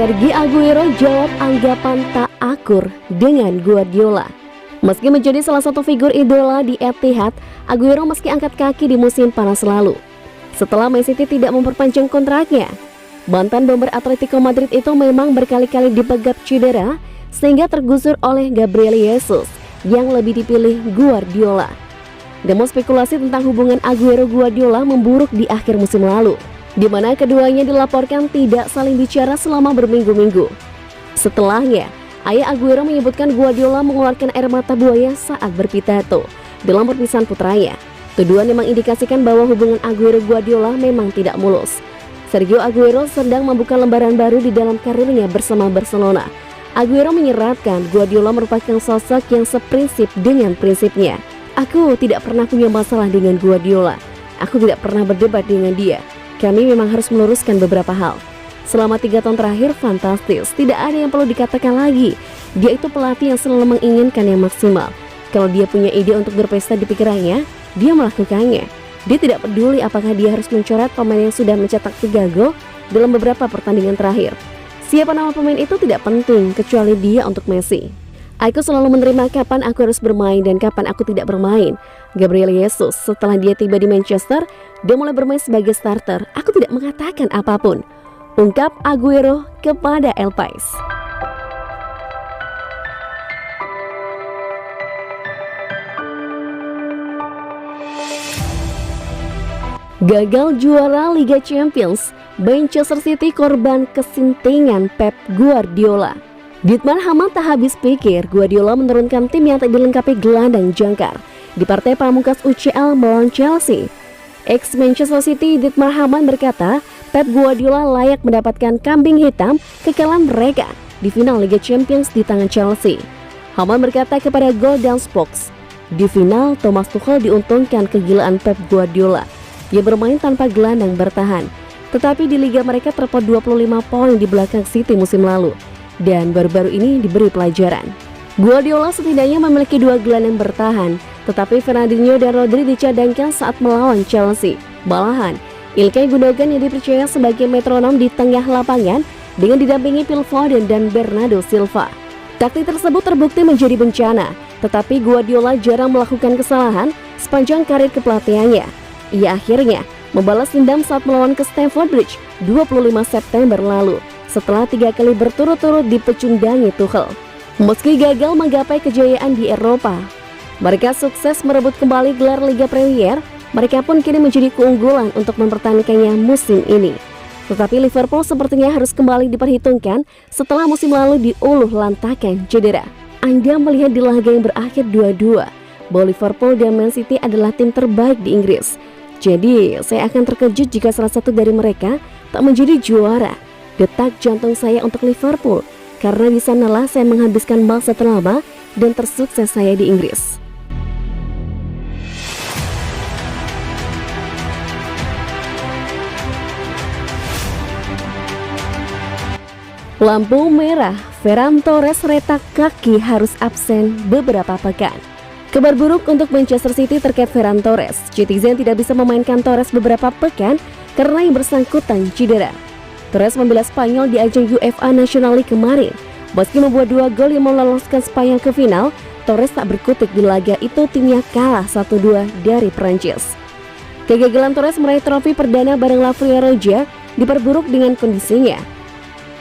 Sergio Aguero jawab anggapan tak akur dengan Guardiola. Meski menjadi salah satu figur idola di Etihad, Aguero meski angkat kaki di musim panas lalu. Setelah Man City tidak memperpanjang kontraknya, mantan bomber Atletico Madrid itu memang berkali-kali dipegat cedera sehingga tergusur oleh Gabriel Jesus yang lebih dipilih Guardiola. Demo spekulasi tentang hubungan Aguero-Guardiola memburuk di akhir musim lalu, di mana keduanya dilaporkan tidak saling bicara selama berminggu-minggu. Setelahnya, ayah Aguero menyebutkan Guardiola mengeluarkan air mata buaya saat berpidato dalam perpisahan putranya. Tuduhan yang mengindikasikan bahwa hubungan Aguero-Guardiola memang tidak mulus. Sergio Aguero sedang membuka lembaran baru di dalam karirnya bersama Barcelona. Aguero menyeratkan Guardiola merupakan sosok yang seprinsip dengan prinsipnya. Aku tidak pernah punya masalah dengan Guardiola. Aku tidak pernah berdebat dengan dia. Kami memang harus meluruskan beberapa hal. Selama 3 tahun terakhir fantastis, tidak ada yang perlu dikatakan lagi. Dia itu pelatih yang selalu menginginkan yang maksimal. Kalau dia punya ide untuk berpesta di pikirannya, dia melakukannya. Dia tidak peduli apakah dia harus mencoret pemain yang sudah mencetak 3 gol dalam beberapa pertandingan terakhir. Siapa nama pemain itu tidak penting, kecuali dia untuk Messi. Aku selalu menerima kapan aku harus bermain dan kapan aku tidak bermain. Gabriel Jesus setelah dia tiba di Manchester, dia mulai bermain sebagai starter. Aku tidak mengatakan apapun, ungkap Aguero kepada El Pais. Gagal juara Liga Champions, Manchester City korban kesintingan Pep Guardiola. Dietmar Hamann tak habis pikir Guardiola menurunkan tim yang tak dilengkapi gelandang jangkar di partai pamungkas UCL melawan Chelsea. Ex-Manchester City Dietmar Hamann berkata Pep Guardiola layak mendapatkan kambing hitam kekalahan mereka di final Liga Champions di tangan Chelsea. Hamann berkata kepada Golden Spokes, di final Thomas Tuchel diuntungkan kegilaan Pep Guardiola. Dia bermain tanpa gelandang bertahan, tetapi di liga mereka terpaut 25 poin di belakang City musim lalu. Dan baru-baru ini diberi pelajaran. Guardiola setidaknya memiliki 2 gelandang bertahan, tetapi Fernandinho dan Rodri dicadangkan saat melawan Chelsea. Malahan, Ilkay Gundogan yang dipercaya sebagai metronom di tengah lapangan dengan didampingi Phil Foden dan Bernardo Silva. Taktik tersebut terbukti menjadi bencana, tetapi Guardiola jarang melakukan kesalahan sepanjang karir kepelatihannya. Ia akhirnya membalas dendam saat melawan ke Stamford Bridge 25 September lalu. Setelah 3 kali berturut-turut dipecundangi Tuchel. Meski gagal menggapai kejayaan di Eropa, mereka sukses merebut kembali gelar Liga Premier. Mereka pun kini menjadi keunggulan untuk mempertahankannya musim ini. Tetapi Liverpool sepertinya harus kembali diperhitungkan setelah musim lalu diuluh lantakan cedera. Anda melihat di laga yang berakhir 2-2 bahwa Liverpool dan Man City adalah tim terbaik di Inggris. Jadi saya akan terkejut jika salah satu dari mereka tak menjadi juara. Detak jantung saya untuk Liverpool, karena di sanalah saya menghabiskan masa terlama dan tersukses saya di Inggris. Lampu merah, Ferran Torres retak kaki harus absen beberapa pekan. Kabar buruk untuk Manchester City terkait Ferran Torres. Citizen tidak bisa memainkan Torres beberapa pekan karena yang bersangkutan cedera. Torres membela Spanyol di ajang UEFA National League kemarin. Meski membuat 2 gol yang meloloskan Spanyol ke final, Torres tak berkutik di laga itu timnya kalah 1-2 dari Prancis. Kegagalan Torres meraih trofi perdana bareng La Roja diperburuk dengan kondisinya.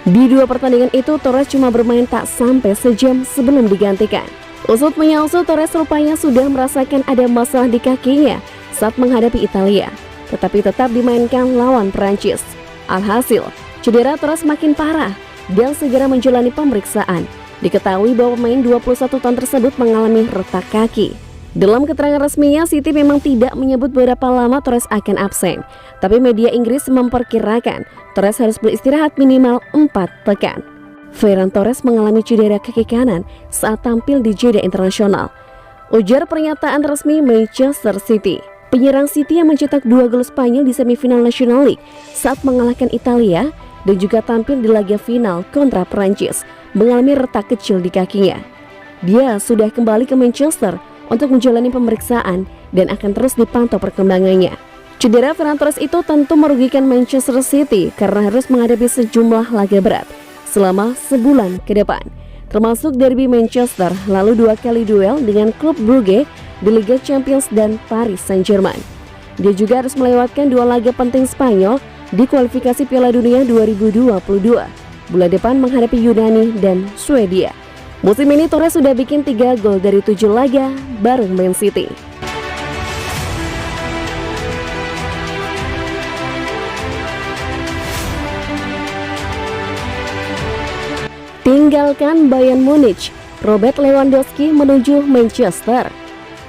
Di 2 pertandingan itu, Torres cuma bermain tak sampai sejam sebelum digantikan. Usut menyusut, Torres rupanya sudah merasakan ada masalah di kakinya saat menghadapi Italia, tetapi tetap dimainkan lawan Prancis. Alhasil, cedera Torres makin parah dan segera menjalani pemeriksaan. Diketahui bahwa pemain 21 tahun tersebut mengalami retak kaki. Dalam keterangan resminya, City memang tidak menyebut berapa lama Torres akan absen, tapi media Inggris memperkirakan Torres harus beristirahat minimal 4 pekan. Ferran Torres mengalami cedera kaki kanan saat tampil di Jeddah Internasional, ujar pernyataan resmi Manchester City. Penyerang City yang mencetak 2 gol Spanyol di semifinal National League saat mengalahkan Italia dan juga tampil di laga final kontra Prancis mengalami retak kecil di kakinya. Dia sudah kembali ke Manchester untuk menjalani pemeriksaan dan akan terus dipantau perkembangannya. Cedera Ferran Torres itu tentu merugikan Manchester City karena harus menghadapi sejumlah laga berat selama sebulan ke depan, termasuk derby Manchester, lalu 2 kali duel dengan klub Brugge di Liga Champions dan Paris Saint-Germain. Dia juga harus melewatkan 2 laga penting Spanyol di kualifikasi Piala Dunia 2022 bulan depan menghadapi Yunani dan Swedia. Musim ini Torres sudah bikin 3 gol dari 7 laga bareng Man City. Tinggalkan Bayern Munich, Robert Lewandowski menuju Manchester.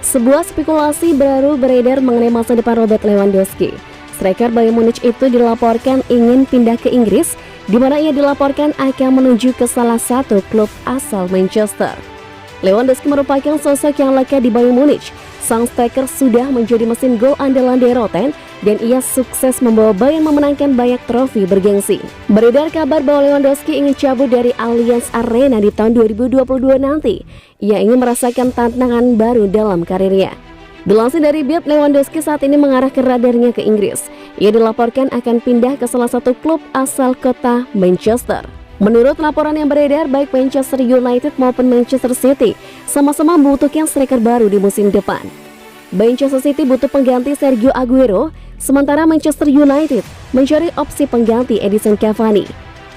Sebuah spekulasi baru beredar mengenai masa depan Robert Lewandowski. Striker Bayern Munich itu dilaporkan ingin pindah ke Inggris, di mana ia dilaporkan akan menuju ke salah satu klub asal Manchester. Lewandowski merupakan sosok yang lekat di Bayern Munich. Sang striker sudah menjadi mesin gol andalan Die Roten dan ia sukses membawa Bayern memenangkan banyak trofi bergengsi. Beredar kabar bahwa Lewandowski ingin cabut dari Allianz Arena di tahun 2022 nanti. Ia ingin merasakan tantangan baru dalam karirnya. Dilansir dari Bild, Lewandowski saat ini mengarah ke radarnya ke Inggris. Ia dilaporkan akan pindah ke salah satu klub asal kota Manchester. Menurut laporan yang beredar, baik Manchester United maupun Manchester City sama-sama membutuhkan striker baru di musim depan. Manchester City butuh pengganti Sergio Aguero, sementara Manchester United mencari opsi pengganti Edinson Cavani.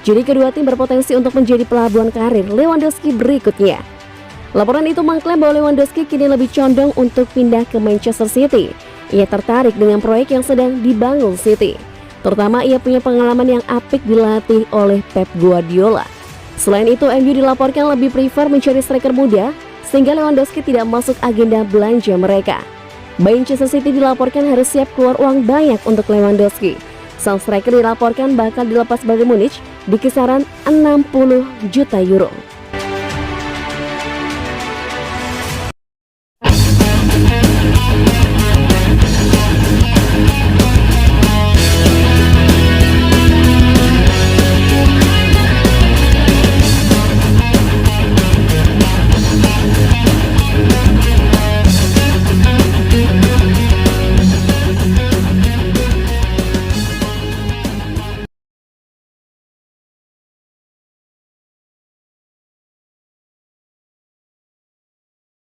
Jadi kedua tim berpotensi untuk menjadi pelabuhan karir Lewandowski berikutnya. Laporan itu mengklaim bahwa Lewandowski kini lebih condong untuk pindah ke Manchester City. Ia tertarik dengan proyek yang sedang dibangun City. Terutama ia punya pengalaman yang apik dilatih oleh Pep Guardiola. Selain itu, MU dilaporkan lebih prefer mencari striker muda, sehingga Lewandowski tidak masuk agenda belanja mereka. Manchester City dilaporkan harus siap keluar uang banyak untuk Lewandowski. Sang striker dilaporkan bakal dilepas Bayern Munich di kisaran 60 juta euro.